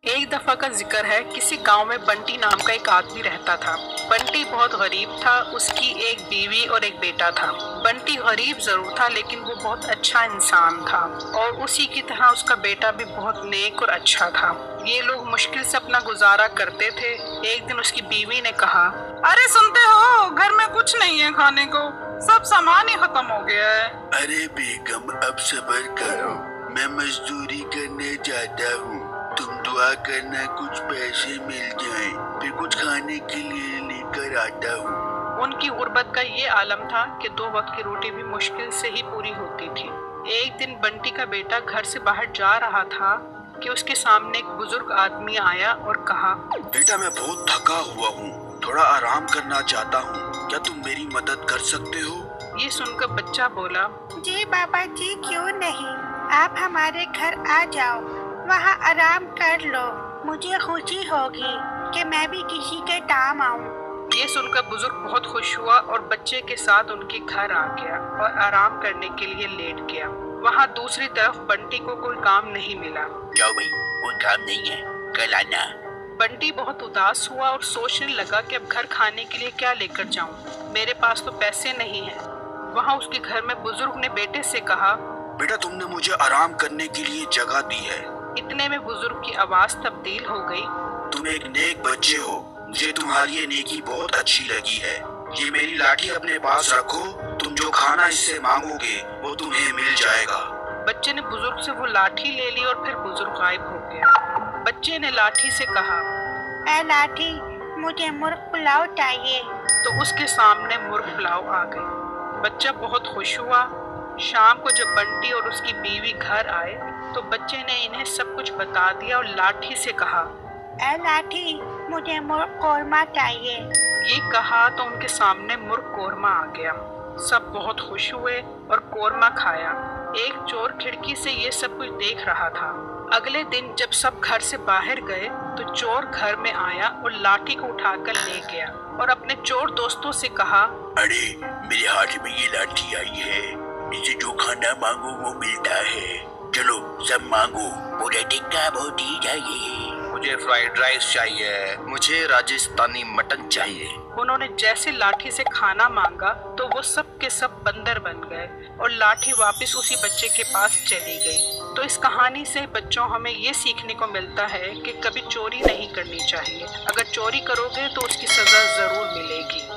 ایک دفعہ کا ذکر ہے، کسی گاؤں میں بنٹی نام کا ایک آدمی رہتا تھا۔ بنٹی بہت غریب تھا، اس کی ایک بیوی اور ایک بیٹا تھا۔ بنٹی غریب ضرور تھا لیکن وہ بہت اچھا انسان تھا، اور اسی کی طرح اس کا بیٹا بھی بہت نیک اور اچھا تھا۔ یہ لوگ مشکل سے اپنا گزارا کرتے تھے۔ ایک دن اس کی بیوی نے کہا، ارے سنتے ہو، گھر میں کچھ نہیں ہے کھانے کو، سب سامان ہی ختم ہو گیا ہے۔ ارے بیگم اب صبر کرو، میں مزدوری کرنے جاتا ہوں، تم دعا کرنا کچھ پیسے مل جائیں، پھر کچھ کھانے کے لیے لے کر آتا ہوں۔ ان کی غربت کا یہ عالم تھا کہ 2 وقت کی روٹی بھی مشکل سے ہی پوری ہوتی تھی۔ ایک دن بنٹی کا بیٹا گھر سے باہر جا رہا تھا کہ اس کے سامنے ایک بزرگ آدمی آیا اور کہا، بیٹا میں بہت تھکا ہوا ہوں، تھوڑا آرام کرنا چاہتا ہوں، کیا تم میری مدد کر سکتے ہو؟ یہ سن کر بچہ بولا، جی بابا جی، کیوں نہیں، آپ ہمارے گھر آ جاؤ، وہاں آرام کر لو، مجھے خوشی ہوگی کہ میں بھی کسی کے کام آؤں۔ یہ سن کر بزرگ بہت خوش ہوا اور بچے کے ساتھ ان کے گھر آ گیا اور آرام کرنے کے لیے لیٹ گیا۔ وہاں دوسری طرف بنٹی کو کوئی کام نہیں ملا۔ جاؤ بھائی، کوئی کام نہیں ہے، کل آنا۔ بنٹی بہت اداس ہوا اور سوچنے لگا کہ اب گھر کھانے کے لیے کیا لے کر جاؤں، میرے پاس تو پیسے نہیں ہیں۔ وہاں اس کے گھر میں بزرگ نے بیٹے سے کہا، بیٹا تم نے مجھے آرام کرنے کے لیے جگہ دی ہے، اتنے میں بزرگ کی آواز تبدیل ہو گئی، تم ایک نیک بچے ہو، مجھے تمہاری یہ نیکی بہت اچھی لگی ہے، یہ میری لاٹھی اپنے پاس رکھو، تم جو کھانا اس سے مانگو گے وہ تمہیں مل جائے گا۔ بچے نے بزرگ سے وہ لاٹھی لے لی اور پھر بزرگ غائب ہو گیا۔ بچے نے لاٹھی سے کہا، اے لاٹھی، مجھے مرغ پلاؤ چاہیے۔ تو اس کے سامنے مرغ پلاؤ آ گئی۔ بچہ بہت خوش ہوا۔ شام کو جب بنٹی اور اس کی بیوی گھر آئے تو بچے نے انہیں سب کچھ بتا دیا اور لاٹھی سے کہا، اے لاٹھی، مجھے مرغ قورمہ چاہیے۔ یہ کہا تو ان کے سامنے مرغ قورمہ آ گیا۔ سب بہت خوش ہوئے اور قورمہ کھایا۔ ایک چور کھڑکی سے یہ سب کچھ دیکھ رہا تھا۔ اگلے دن جب سب گھر سے باہر گئے تو چور گھر میں آیا اور لاٹھی کو اٹھا کر لے گیا اور اپنے چور دوستوں سے کہا، ارے میرے ہاتھ میں یہ لاٹھی آئی ہے، اسے جو کھانا مانگو وہ ملتا ہے، چلو سب مانگو، مجھے ٹکا بوٹی چاہیے، مجھے فرائیڈ رائس چاہیے، مجھے راجستھانی مٹن چاہیے۔ انہوں نے جیسے لاٹھی سے کھانا مانگا تو وہ سب کے سب بندر بن گئے اور لاٹھی واپس اسی بچے کے پاس چلی گئی۔ تو اس کہانی سے بچوں ہمیں یہ سیکھنے کو ملتا ہے کہ کبھی چوری نہیں کرنی چاہیے، اگر چوری کرو گے تو اس کی سزا ضرور ملے گی۔